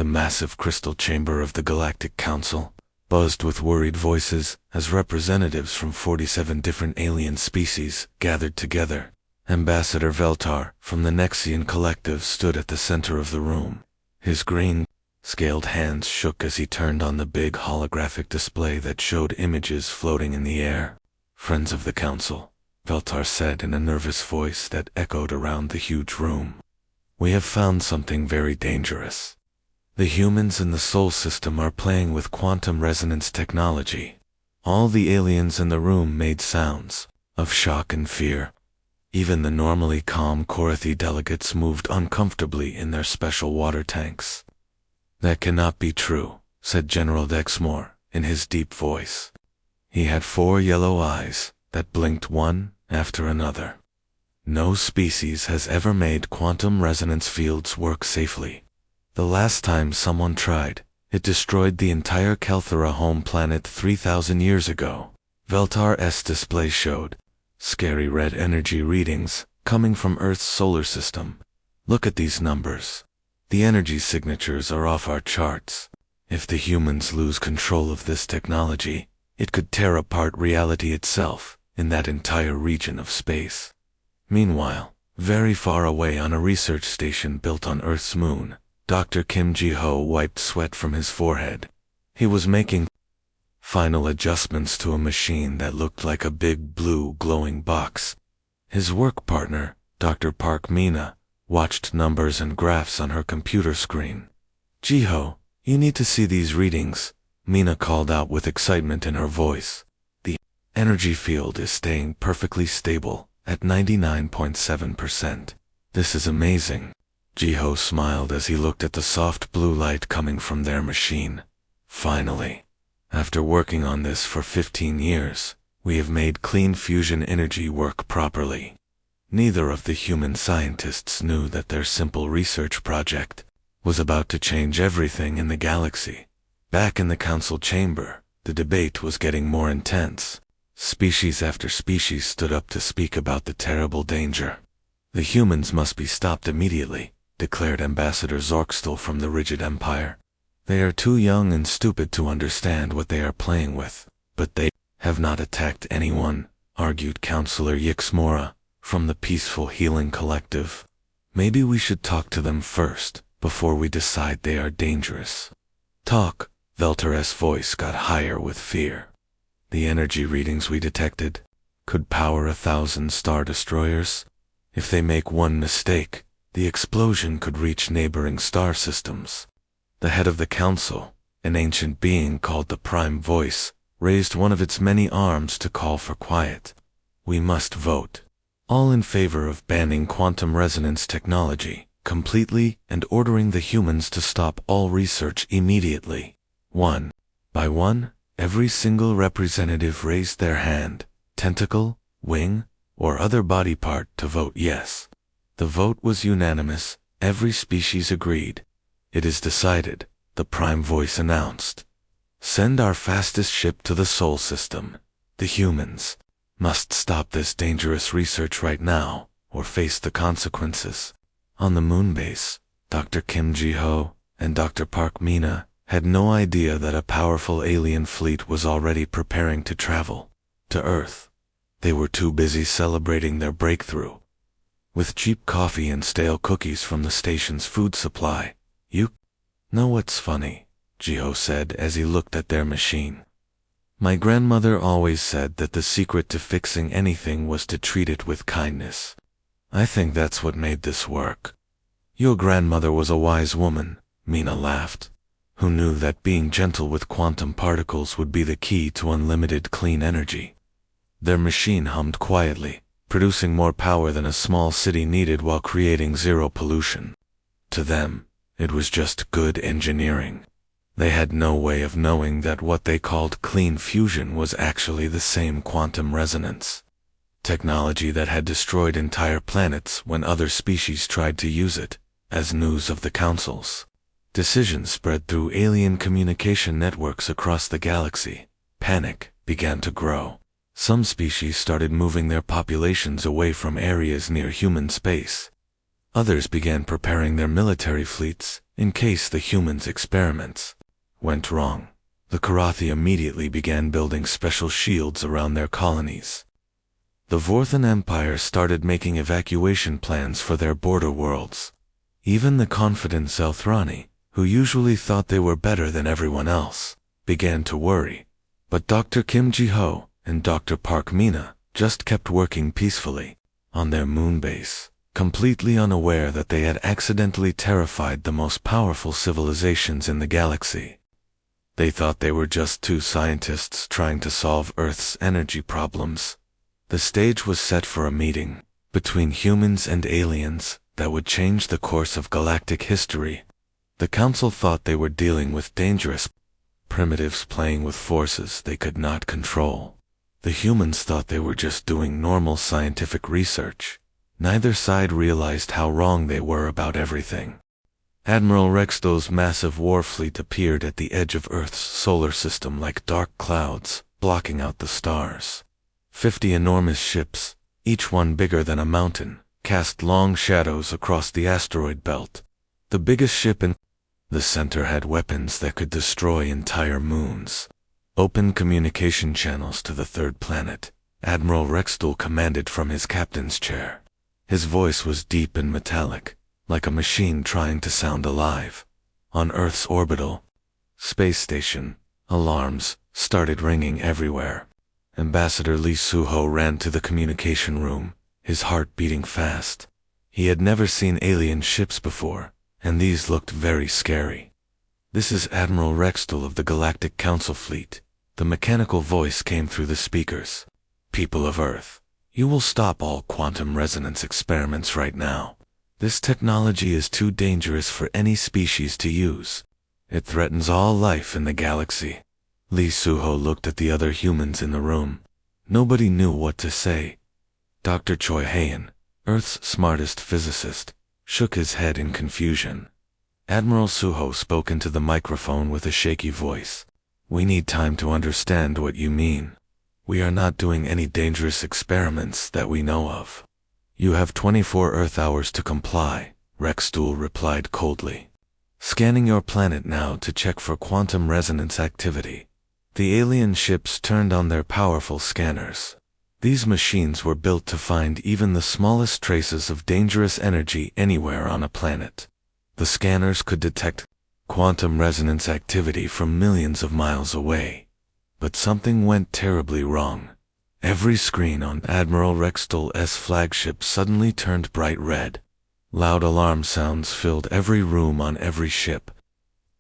The massive crystal chamber of the Galactic Council buzzed with worried voices as representatives from 47 different alien species gathered together. Ambassador Veltar from the Nexian Collective stood at the center of the room. His green, scaled hands shook as he turned on the big holographic display that showed images floating in the air. "Friends of the Council," Veltar said in a nervous voice that echoed around the huge room. "We have found something very dangerous. The humans in the Sol system are playing with quantum resonance technology." All the aliens in the room made sounds of shock and fear. Even the normally calm Korathi delegates moved uncomfortably in their special water tanks. "That cannot be true," said General Dexmore in his deep voice. He had 4 yellow eyes that blinked one after another. "No species has ever made quantum resonance fields work safely. The last time someone tried, it destroyed the entire Kelthera home planet 3,000 years ago." Veltar's display showed scary red energy readings coming from Earth's solar system. "Look at these numbers. The energy signatures are off our charts. If the humans lose control of this technology, it could tear apart reality itself in that entire region of space." Meanwhile, very far away on a research station built on Earth's moon, Dr. Kim Ji-ho wiped sweat from his forehead. He was making final adjustments to a machine that looked like a big blue glowing box. His work partner, Dr. Park Mina, watched numbers and graphs on her computer screen. "Ji-ho, you need to see these readings," Mina called out with excitement in her voice. "The energy field is staying perfectly stable at 99.7%. This is amazing." Ji-ho smiled as he looked at the soft blue light coming from their machine. "Finally. After working on this for 15 years, we have made clean fusion energy work properly." Neither of the human scientists knew that their simple research project was about to change everything in the galaxy. Back in the council chamber, the debate was getting more intense. Species after species stood up to speak about the terrible danger. "The humans must be stopped immediately," declared Ambassador Zorkstel from the Rigid Empire. "They are too young and stupid to understand what they are playing with." "But they have not attacked anyone," argued Counselor Yixmora from the Peaceful Healing Collective. "Maybe we should talk to them first, before we decide they are dangerous." "Talk." Veltar's voice got higher with fear. "The energy readings we detected could power 1,000 star destroyers. If they make one mistake, the explosion could reach neighboring star systems." The head of the council, an ancient being called the Prime Voice, raised one of its many arms to call for quiet. "We must vote. All in favor of banning quantum resonance technology completely and ordering the humans to stop all research immediately." One by one, every single representative raised their hand, tentacle, wing, or other body part to vote yes. The vote was unanimous. Every species agreed. "It is decided," the Prime Voice announced. "Send our fastest ship to the Sol system. The humans must stop this dangerous research right now, or face the consequences." On the moon base, Dr. Kim Ji-ho and Dr. Park Mina had no idea that a powerful alien fleet was already preparing to travel to Earth. They were too busy celebrating their breakthrough with cheap coffee and stale cookies from the station's food supply. "You know what's funny?" Ji-ho said as he looked at their machine. "My grandmother always said that the secret to fixing anything was to treat it with kindness. I think that's what made this work." "Your grandmother was a wise woman," Mina laughed, "who knew that being gentle with quantum particles would be the key to unlimited clean energy." Their machine hummed quietly, producing more power than a small city needed while creating zero pollution. To them, it was just good engineering. They had no way of knowing that what they called clean fusion was actually the same quantum resonance technology that had destroyed entire planets when other species tried to use it. As news of the council's decision spread through alien communication networks across the galaxy, panic began to grow. Some species started moving their populations away from areas near human space. Others began preparing their military fleets in case the humans' experiments went wrong. The Karathi immediately began building special shields around their colonies. The Vorthan Empire started making evacuation plans for their border worlds. Even the confident Zelthrani, who usually thought they were better than everyone else, began to worry. But Dr. Kim Ji-ho and Dr. Park Mina just kept working peacefully on their moon base, completely unaware that they had accidentally terrified the most powerful civilizations in the galaxy. They thought they were just two scientists trying to solve Earth's energy problems. The stage was set for a meeting between humans and aliens that would change the course of galactic history. The council thought they were dealing with dangerous primitives playing with forces they could not control. The humans thought they were just doing normal scientific research. Neither side realized how wrong they were about everything. Admiral Rexto's massive war fleet appeared at the edge of Earth's solar system like dark clouds, blocking out the stars. 50 enormous ships, each one bigger than a mountain, cast long shadows across the asteroid belt. The biggest ship in the center had weapons that could destroy entire moons. Open communication channels to the third planet, Admiral Rextol commanded from his captain's chair. His voice was deep and metallic, like a machine trying to sound alive. On Earth's orbital space station, alarms started ringing everywhere. Ambassador Lee Suho ran to the communication room, his heart beating fast. He had never seen alien ships before, and these looked very scary. "This is Admiral Rextol of the Galactic Council Fleet." The mechanical voice came through the speakers. "People of Earth, you will stop all quantum resonance experiments right now. This technology is too dangerous for any species to use. It threatens all life in the galaxy." Lee Suho looked at the other humans in the room. Nobody knew what to say. Dr. Choi Heian, Earth's smartest physicist, shook his head in confusion. Admiral Suho spoke into the microphone with a shaky voice. "We need time to understand what you mean. We are not doing any dangerous experiments that we know of." "You have 24 Earth hours to comply," Rextol replied coldly. "Scanning your planet now to check for quantum resonance activity." The alien ships turned on their powerful scanners. These machines were built to find even the smallest traces of dangerous energy anywhere on a planet. The scanners could detect quantum resonance activity from millions of miles away. But something went terribly wrong. Every screen on Admiral Rextol's flagship suddenly turned bright red. Loud alarm sounds filled every room on every ship.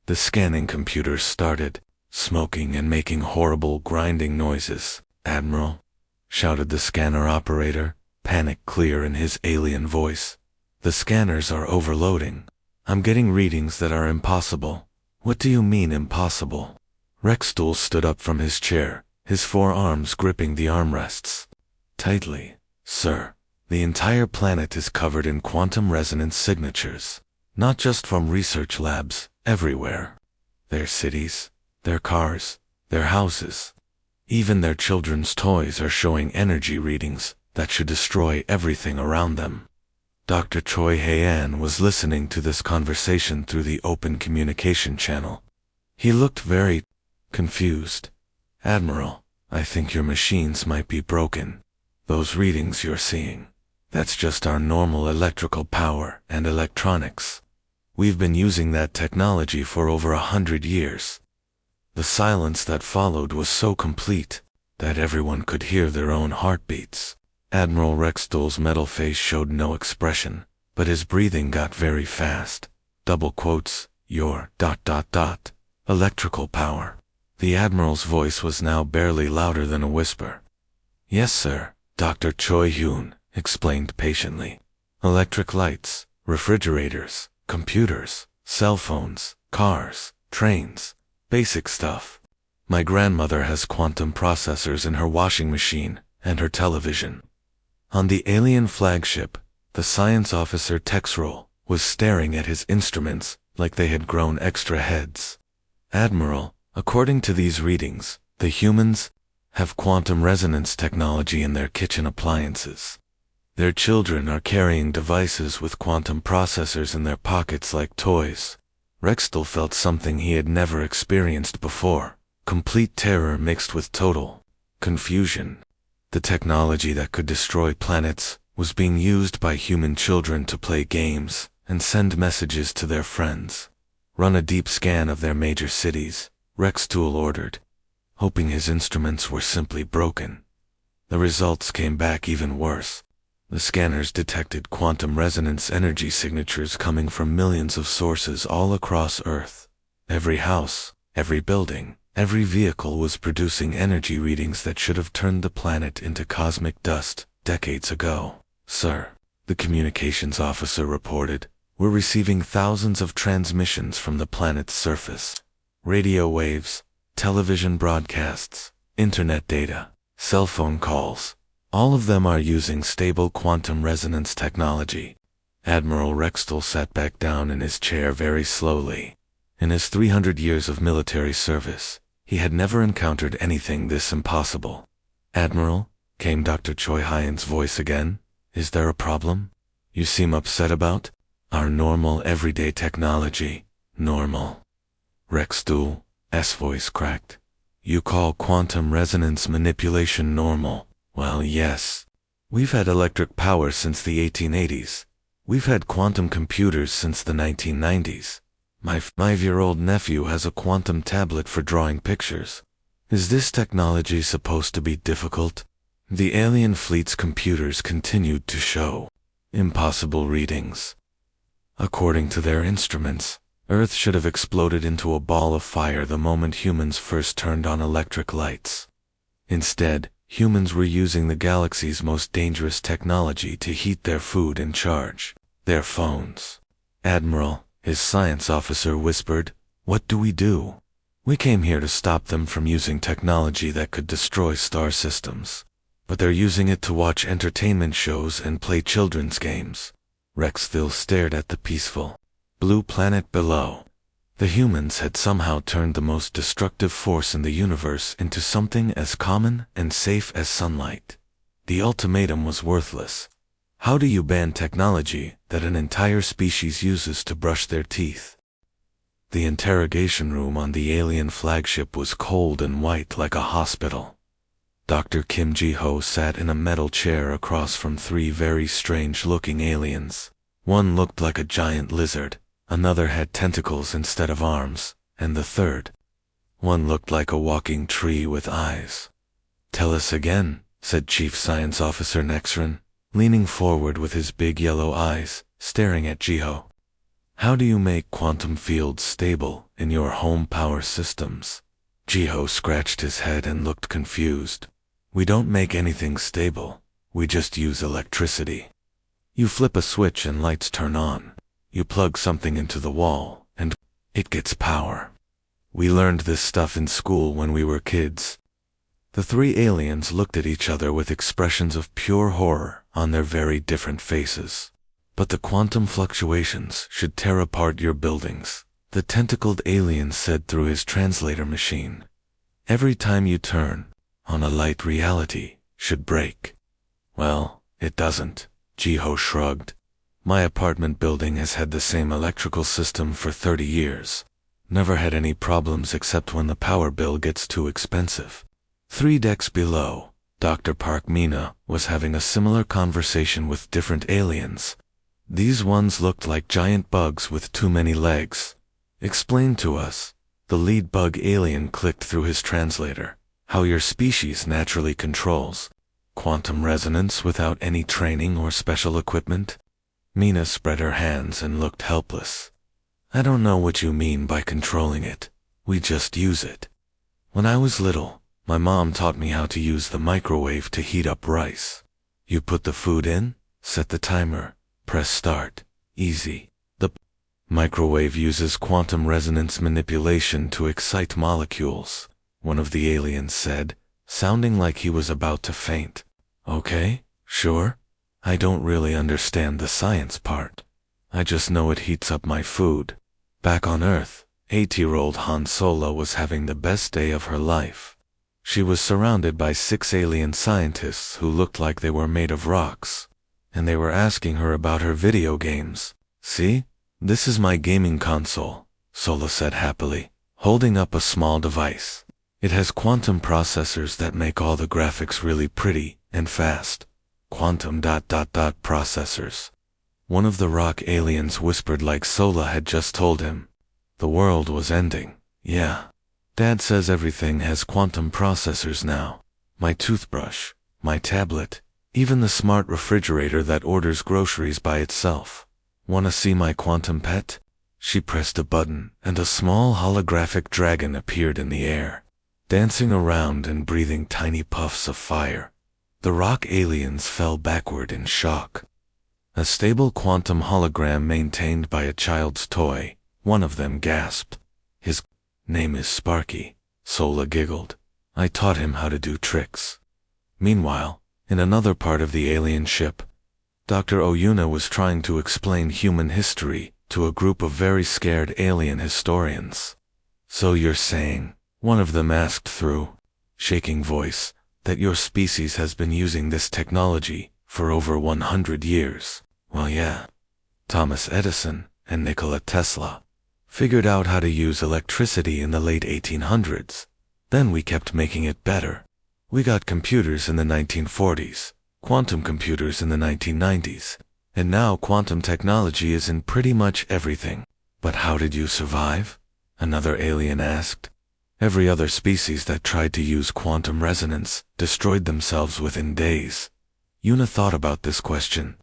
The scanning computers started smoking and making horrible grinding noises. "Admiral," shouted the scanner operator, panic clear in his alien voice. "The scanners are overloading. I'm getting readings that are impossible." "What do you mean impossible?" Rextol stood up from his chair, his forearms gripping the armrests tightly. "Sir, the entire planet is covered in quantum resonance signatures, not just from research labs, everywhere. Their cities, their cars, their houses, even their children's toys are showing energy readings that should destroy everything around them." Dr. Choi Heian was listening to this conversation through the open communication channel. He looked very confused. "Admiral, I think your machines might be broken. Those readings you're seeing, that's just our normal electrical power and electronics. We've been using that technology for over 100 years." The silence that followed was so complete that everyone could hear their own heartbeats. Admiral Rextol's metal face showed no expression, but his breathing got very fast. Double quotes, "your ... electrical power." The Admiral's voice was now barely louder than a whisper. "Yes, sir," Dr. Choi Hyun explained patiently. "Electric lights, refrigerators, computers, cell phones, cars, trains, basic stuff. My grandmother has quantum processors in her washing machine and her television." On the alien flagship, the science officer Texrol was staring at his instruments like they had grown extra heads. "Admiral, according to these readings, the humans have quantum resonance technology in their kitchen appliances. Their children are carrying devices with quantum processors in their pockets like toys. Rextel felt something he had never experienced before. Complete terror mixed with total confusion. The technology that could destroy planets was being used by human children to play games and send messages to their friends. Run a deep scan of their major cities, Rextool ordered, hoping his instruments were simply broken. The results came back even worse. The scanners detected quantum resonance energy signatures coming from millions of sources all across Earth. Every house, every building, every vehicle was producing energy readings that should have turned the planet into cosmic dust decades ago. "Sir," the communications officer reported, "we're receiving thousands of transmissions from the planet's surface. Radio waves, television broadcasts, internet data, cell phone calls. All of them are using stable quantum resonance technology." Admiral Rextel sat back down in his chair very slowly. In his 300 years of military service, he had never encountered anything this impossible. "Admiral," came Dr. Choi Hyen's voice again, "is there a problem? You seem upset about our normal everyday technology." "Normal?" Rextel's voice cracked. "You call quantum resonance manipulation normal? Well, yes. We've had electric power since the 1880s. We've had quantum computers since the 1990s. My 5-year-old nephew has a quantum tablet for drawing pictures. Is this technology supposed to be difficult?" The alien fleet's computers continued to show impossible readings. According to their instruments, Earth should have exploded into a ball of fire the moment humans first turned on electric lights. Instead, humans were using the galaxy's most dangerous technology to heat their food and charge their phones. "Admiral," his science officer whispered, "what do we do? We came here to stop them from using technology that could destroy star systems. But they're using it to watch entertainment shows and play children's games." Rextel stared at the peaceful blue planet below. The humans had somehow turned the most destructive force in the universe into something as common and safe as sunlight. The ultimatum was worthless. How do you ban technology that an entire species uses to brush their teeth? The interrogation room on the alien flagship was cold and white like a hospital. Dr. Kim Ji-ho sat in a metal chair across from 3 very strange-looking aliens. One looked like a giant lizard, another had tentacles instead of arms, and the third one looked like a walking tree with eyes. "Tell us again," said Chief Science Officer Nexron, leaning forward with his big yellow eyes, staring at Ji-ho. "How do you make quantum fields stable in your home power systems?" Ji-ho scratched his head and looked confused. "We don't make anything stable. We just use electricity. You flip a switch and lights turn on. You plug something into the wall, and it gets power. We learned this stuff in school when we were kids." The 3 aliens looked at each other with expressions of pure horror on their very different faces. "But the quantum fluctuations should tear apart your buildings," the tentacled alien said through his translator machine. "Every time you turn on a light, reality should break." "Well, it doesn't," Ji-ho shrugged. "My apartment building has had the same electrical system for 30 years. Never had any problems except when the power bill gets too expensive." 3 decks below, Dr. Park Mina was having a similar conversation with different aliens. "These ones looked like giant bugs with too many legs. Explain to us," the lead bug alien clicked through his translator, "how your species naturally controls quantum resonance without any training or special equipment." Mina spread her hands and looked helpless. "I don't know what you mean by controlling it. We just use it. When I was little, my mom taught me how to use the microwave to heat up rice. You put the food in, set the timer, press start. Easy. The microwave uses quantum resonance manipulation to excite molecules," one of the aliens said, sounding like he was about to faint. "Okay, sure. I don't really understand the science part. I just know it heats up my food." Back on Earth, 8-year-old Han Solo was having the best day of her life. She was surrounded by 6 alien scientists who looked like they were made of rocks, and they were asking her about her video games. "See? This is my gaming console. Sola said happily, holding up a small device. It has quantum processors that make all the graphics really pretty and fast. Quantum ... processors. One of the rock aliens whispered like Sola had just told him. The world was ending. Yeah. Dad says everything has quantum processors now. My toothbrush, my tablet, even the smart refrigerator that orders groceries by itself. Wanna see my quantum pet? She pressed a button, and a small holographic dragon appeared in the air, dancing around and breathing tiny puffs of fire. The rock aliens fell backward in shock. A stable quantum hologram maintained by a child's toy, one of them gasped. His name is Sparky, Sola giggled. I taught him how to do tricks. Meanwhile, in another part of the alien ship, Dr. Oyuna was trying to explain human history to a group of very scared alien historians. So you're saying, one of them asked through shaking voice, that your species has been using this technology for over 100 years. Well, yeah. Thomas Edison and Nikola Tesla figured out how to use electricity in the late 1800s. Then we kept making it better. We got computers in the 1940s, quantum computers in the 1990s, and now quantum technology is in pretty much everything. But how did you survive? Another alien asked. Every other species that tried to use quantum resonance destroyed themselves within days. Yuna thought about this question.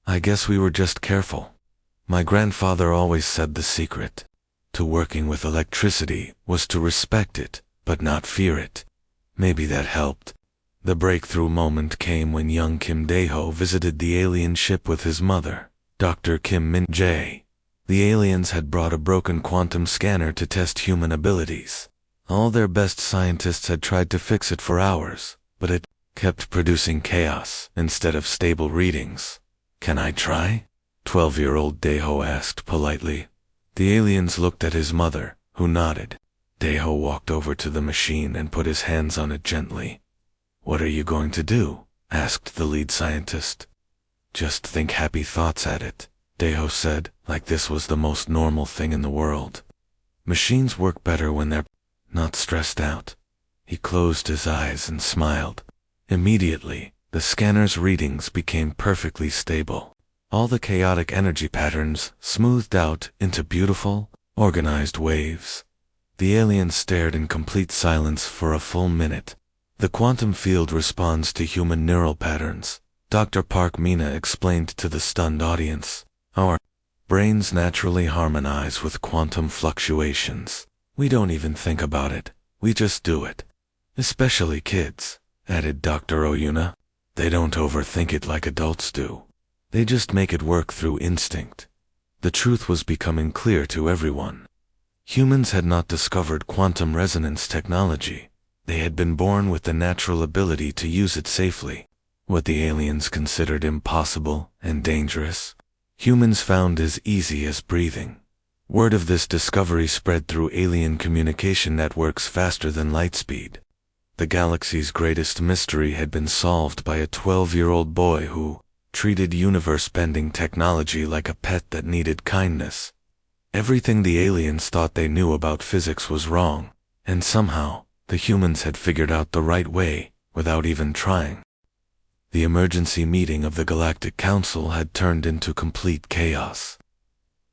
I guess we were just careful. My grandfather always said the secret to working with electricity was to respect it, but not fear it. Maybe that helped. The breakthrough moment came when young Kim Dae-ho visited the alien ship with his mother, Dr. Kim Min-jae. The aliens had brought a broken quantum scanner to test human abilities. All their best scientists had tried to fix it for hours, but it kept producing chaos instead of stable readings. Can I try? 12-year-old Dae-ho asked politely. The aliens looked at his mother, who nodded. Dae-ho walked over to the machine and put his hands on it gently. What are you going to do? Asked the lead scientist. Just think happy thoughts at it, Dae-ho said, like this was the most normal thing in the world. Machines work better when they're not stressed out. He closed his eyes and smiled. Immediately, the scanner's readings became perfectly stable. All the chaotic energy patterns smoothed out into beautiful, organized waves. The alien stared in complete silence for a full minute. The quantum field responds to human neural patterns, Dr. Park Mina explained to the stunned audience. Our brains naturally harmonize with quantum fluctuations. We don't even think about it, we just do it. Especially kids, added Dr. Oyuna. They don't overthink it like adults do. They just make it work through instinct. The truth was becoming clear to everyone. Humans had not discovered quantum resonance technology. They had been born with the natural ability to use it safely. What the aliens considered impossible and dangerous, humans found as easy as breathing. Word of this discovery spread through alien communication networks faster than light speed. The galaxy's greatest mystery had been solved by a 12-year-old boy who treated universe-bending technology like a pet that needed kindness. Everything the aliens thought they knew about physics was wrong, and somehow, the humans had figured out the right way, without even trying. The emergency meeting of the Galactic Council had turned into complete chaos.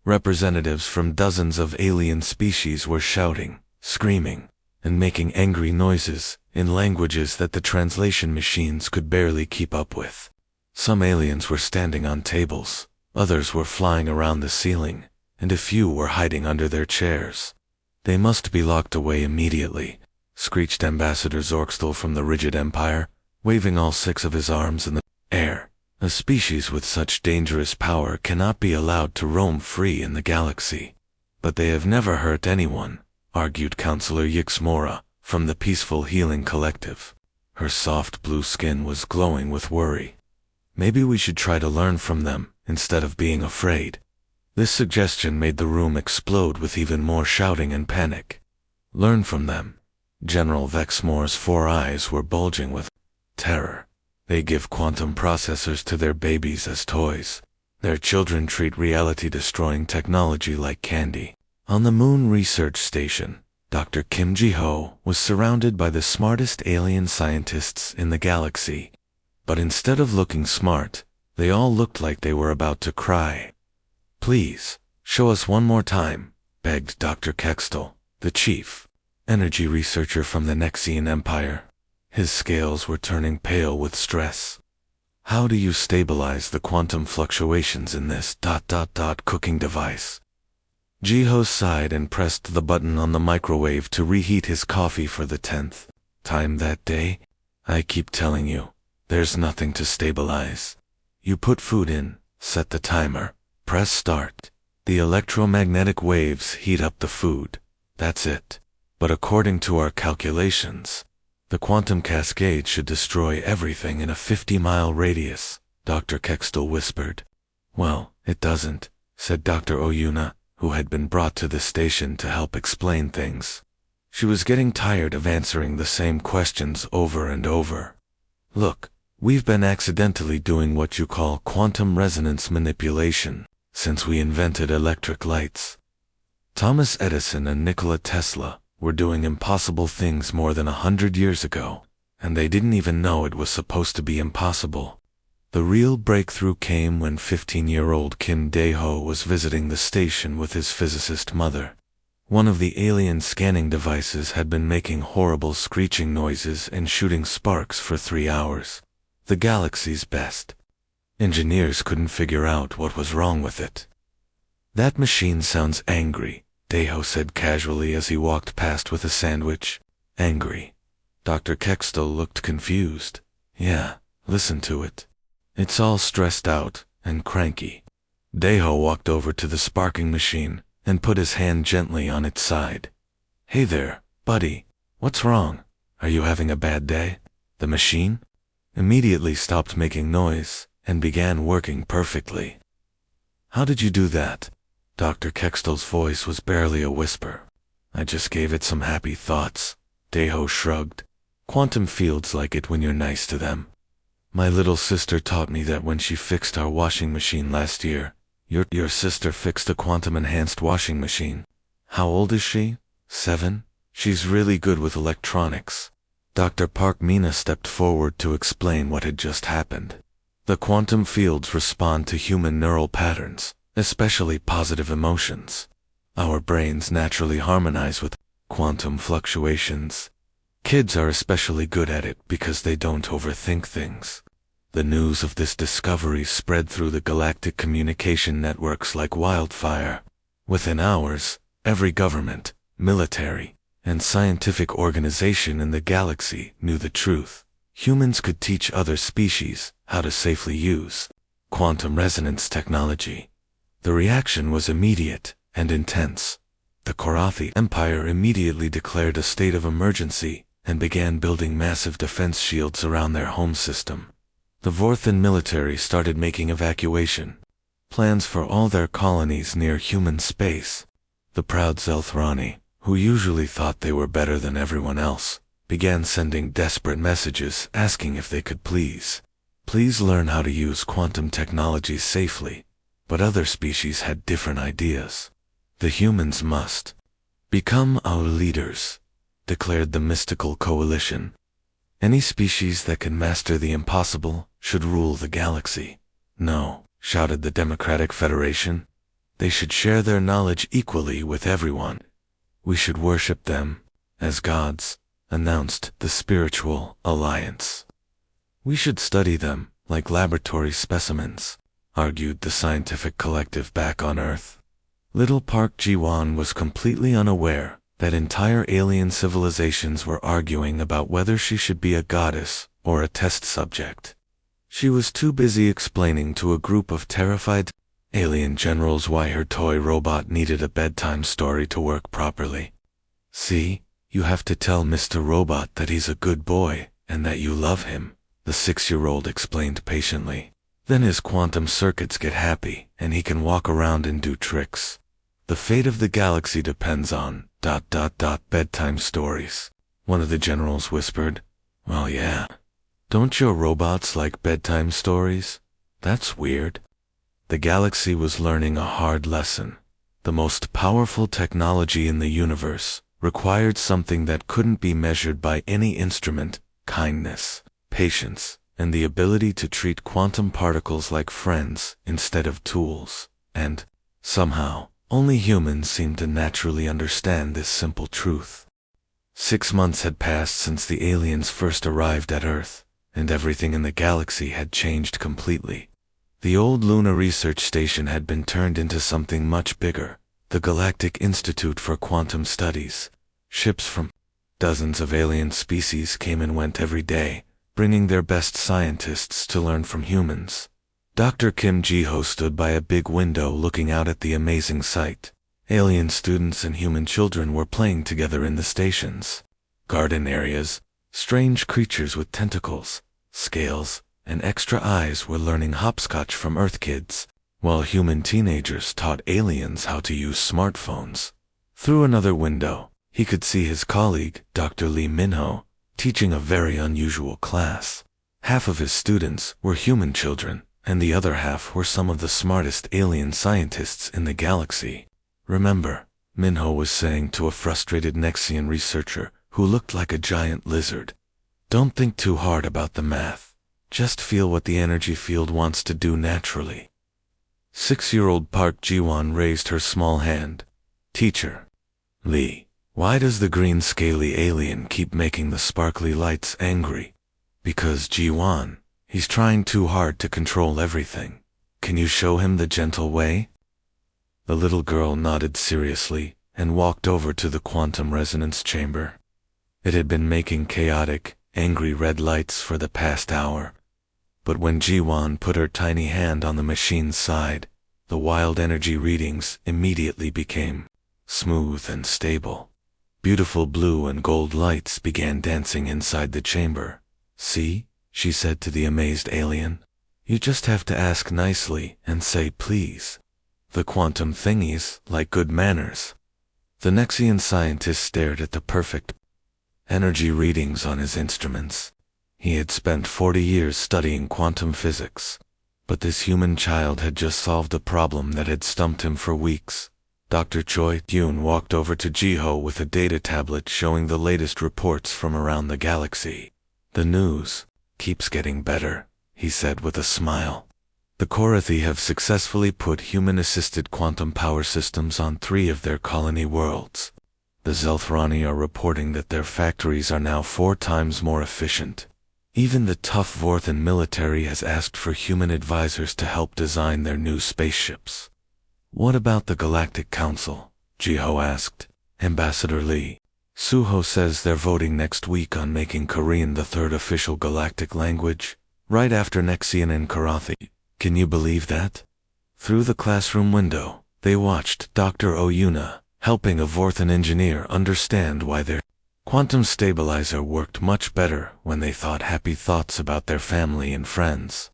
Representatives from dozens of alien species were shouting, screaming, and making angry noises in languages that the translation machines could barely keep up with. Some aliens were standing on tables, others were flying around the ceiling, and a few were hiding under their chairs. They must be locked away immediately, screeched Ambassador Zorkstel from the Rigid Empire, waving all 6 of his arms in the air. A species with such dangerous power cannot be allowed to roam free in the galaxy. But they have never hurt anyone, argued Counselor Yixmora from the Peaceful Healing Collective. Her soft blue skin was glowing with worry. Maybe we should try to learn from them, instead of being afraid. This suggestion made the room explode with even more shouting and panic. Learn from them. General Vexmore's 4 eyes were bulging with terror. They give quantum processors to their babies as toys. Their children treat reality-destroying technology like candy. On the Moon Research Station, Dr. Kim Ji-ho was surrounded by the smartest alien scientists in the galaxy. But instead of looking smart, they all looked like they were about to cry. "Please, show us one more time," begged Dr. Kextel, the chief energy researcher from the Nexian Empire. His scales were turning pale with stress. "How do you stabilize the quantum fluctuations in this cooking device?" Ji-ho sighed and pressed the button on the microwave to reheat his coffee for the 10th time that day. "I keep telling you, there's nothing to stabilize. You put food in, set the timer, press start. The electromagnetic waves heat up the food. That's it. But according to our calculations, the quantum cascade should destroy everything in a 50-mile radius," Dr. Kextel whispered. "Well, it doesn't," said Dr. Oyuna, who had been brought to the station to help explain things. She was getting tired of answering the same questions over and over. "Look, we've been accidentally doing what you call quantum resonance manipulation since we invented electric lights. Thomas Edison and Nikola Tesla were doing impossible things more than 100 years ago, and they didn't even know it was supposed to be impossible. The real breakthrough came when 15-year-old Kim Dae-ho was visiting the station with his physicist mother. One of the alien scanning devices had been making horrible screeching noises and shooting sparks for 3 hours. The galaxy's best. Engineers couldn't figure out what was wrong with it. "That machine sounds angry," Dae-ho said casually as he walked past with a sandwich. "Angry?" Dr. Kextel looked confused. "Yeah, listen to it. It's all stressed out and cranky." Dae-ho walked over to the sparking machine and put his hand gently on its side. "Hey there, buddy. What's wrong? Are you having a bad day?" The machine immediately stopped making noise and began working perfectly. "How did you do that?" Dr. Kextel's voice was barely a whisper. "I just gave it some happy thoughts," Dae-ho shrugged. "Quantum fields like it when you're nice to them. My little sister taught me that when she fixed our washing machine last year." Your sister fixed a quantum-enhanced washing machine. How old is she? 7? She's really good with electronics." Dr. Park Mina stepped forward to explain what had just happened. "The quantum fields respond to human neural patterns, especially positive emotions. Our brains naturally harmonize with quantum fluctuations. Kids are especially good at it because they don't overthink things." The news of this discovery spread through the galactic communication networks like wildfire. Within hours, every government, military, and scientific organization in the galaxy knew the truth. Humans could teach other species how to safely use quantum resonance technology. The reaction was immediate and intense. The Korathi Empire immediately declared a state of emergency and began building massive defense shields around their home system. The Vorthan military started making evacuation plans for all their colonies near human space. The proud Zelthrani, who usually thought they were better than everyone else, began sending desperate messages asking if they could please learn how to use quantum technology safely. But other species had different ideas. "The humans must become our leaders," declared the mystical coalition. "Any species that can master the impossible should rule the galaxy." "No," shouted the Democratic Federation. "They should share their knowledge equally with everyone. We should worship them as gods," announced the Spiritual Alliance. "We should study them like laboratory specimens," argued the scientific collective back on Earth. Little Park Ji-won was completely unaware that entire alien civilizations were arguing about whether she should be a goddess or a test subject. She was too busy explaining to a group of terrified alien generals why her toy robot needed a bedtime story to work properly. "See, you have to tell Mr. Robot that he's a good boy and that you love him," the 6-year-old explained patiently. "Then his quantum circuits get happy and he can walk around and do tricks. The fate of the galaxy depends on bedtime stories," one of the generals whispered. "Well, yeah. Don't your robots like bedtime stories? That's weird." The galaxy was learning a hard lesson. The most powerful technology in the universe required something that couldn't be measured by any instrument: kindness, patience, and the ability to treat quantum particles like friends instead of tools. And, somehow, only humans seem to naturally understand this simple truth. 6 months had passed since the aliens first arrived at Earth, and everything in the galaxy had changed completely. The old lunar research station had been turned into something much bigger, the Galactic Institute for Quantum Studies. Ships from dozens of alien species came and went every day, bringing their best scientists to learn from humans. Dr. Kim Ji-ho stood by a big window looking out at the amazing sight. Alien students and human children were playing together in the station's garden areas. Strange creatures with tentacles, scales, and extra eyes were learning hopscotch from Earth kids, while human teenagers taught aliens how to use smartphones. Through another window, he could see his colleague, Dr. Lee Minho, teaching a very unusual class. Half of his students were human children, and the other half were some of the smartest alien scientists in the galaxy. "Remember," Minho was saying to a frustrated Nexian researcher who looked like a giant lizard, "don't think too hard about the math. Just feel what the energy field wants to do naturally." 6-year-old Park Ji-won raised her small hand. "Teacher Lee, why does the green scaly alien keep making the sparkly lights angry?" "Because Ji-won, he's trying too hard to control everything. Can you show him the gentle way?" The little girl nodded seriously and walked over to the quantum resonance chamber. It had been making chaotic, angry red lights for the past hour. But when Ji-won put her tiny hand on the machine's side, the wild energy readings immediately became smooth and stable. Beautiful blue and gold lights began dancing inside the chamber. "See?" she said to the amazed alien. "You just have to ask nicely and say please. The quantum thingies like good manners." The Nexian scientist stared at the perfect energy readings on his instruments. He had spent 40 years studying quantum physics, but this human child had just solved a problem that had stumped him for weeks. Dr. Choi Yoon walked over to Ji-ho with a data tablet showing the latest reports from around the galaxy. "The news keeps getting better," he said with a smile. "The Korathi have successfully put human-assisted quantum power systems on 3 of their colony worlds. The Zelthrani are reporting that their factories are now 4 times more efficient. Even the tough Vorthan military has asked for human advisors to help design their new spaceships." "What about the Galactic Council?" Ji-ho asked. "Ambassador Lee Suho says they're voting next week on making Korean the 3rd official galactic language, right after Nexian and Korathi. Can you believe that?" Through the classroom window, they watched Dr. Oyuna helping a Vorthan engineer understand why their quantum stabilizer worked much better when they thought happy thoughts about their family and friends.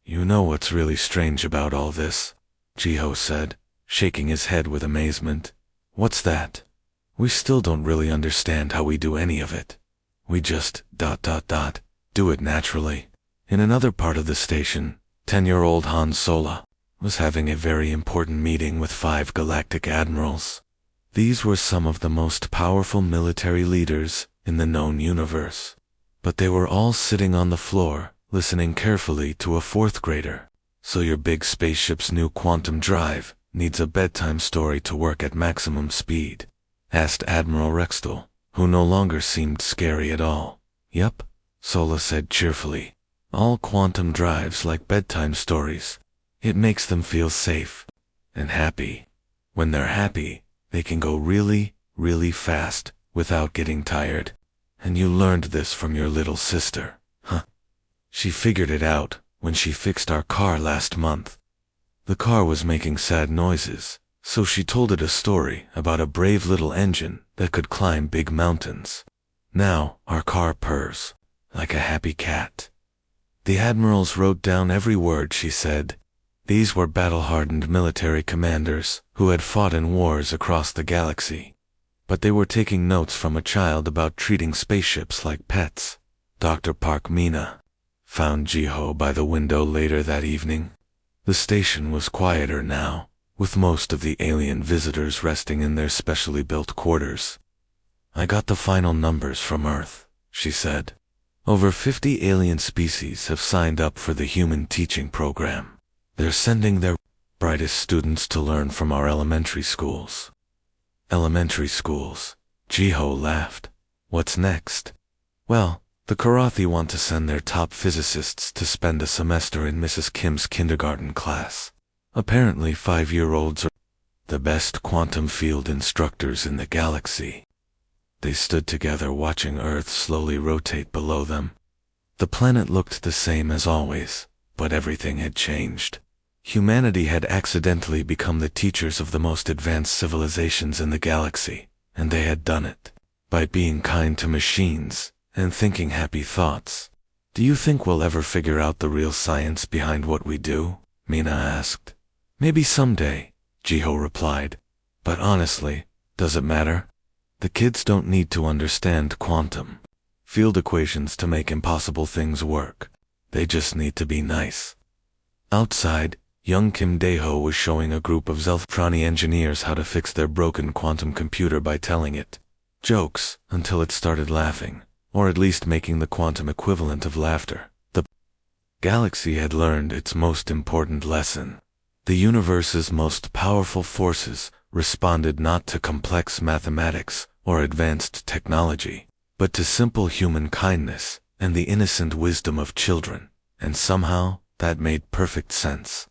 "You know what's really strange about all this?" Ji-ho said, shaking his head with amazement. "What's that?" "We still don't really understand how we do any of it. We just do it naturally." In another part of the station, 10-year-old Han Sola was having a very important meeting with 5 galactic admirals. These were some of the most powerful military leaders in the known universe. But they were all sitting on the floor, listening carefully to a 4th grader. "So your big spaceship's new quantum drive needs a bedtime story to work at maximum speed?" asked Admiral Rextel, who no longer seemed scary at all. "Yep," Sola said cheerfully. "All quantum drives like bedtime stories. It makes them feel safe and happy. When they're happy, they can go really, really fast without getting tired. And you learned this from your little sister, huh? She figured it out when she fixed our car last month. The car was making sad noises, so she told it a story about a brave little engine that could climb big mountains. Now our car purrs like a happy cat." The admirals wrote down every word she said. These were battle-hardened military commanders who had fought in wars across the galaxy. But they were taking notes from a child about treating spaceships like pets. Dr. Park Mina found Ji-ho by the window later that evening. The station was quieter now, with most of the alien visitors resting in their specially built quarters. "I got the final numbers from Earth," she said. "Over 50 alien species have signed up for the human teaching program. They're sending their brightest students to learn from our elementary schools." "Elementary schools?" Jiho laughed. "What's next?" "Well, the Karathi want to send their top physicists to spend a semester in Mrs. Kim's kindergarten class. Apparently 5-year-olds are the best quantum field instructors in the galaxy." They stood together watching Earth slowly rotate below them. The planet looked the same as always, but everything had changed. Humanity had accidentally become the teachers of the most advanced civilizations in the galaxy, and they had done it by being kind to machines and thinking happy thoughts. "Do you think we'll ever figure out the real science behind what we do?" Mina asked. "Maybe someday," Jiho replied. "But honestly, does it matter? The kids don't need to understand quantum field equations to make impossible things work. They just need to be nice." Outside, young Kim Dae-ho was showing a group of Zelftrani engineers how to fix their broken quantum computer by telling it jokes until it started laughing, or at least making the quantum equivalent of laughter. The galaxy had learned its most important lesson. The universe's most powerful forces responded not to complex mathematics or advanced technology, but to simple human kindness and the innocent wisdom of children, and somehow that made perfect sense.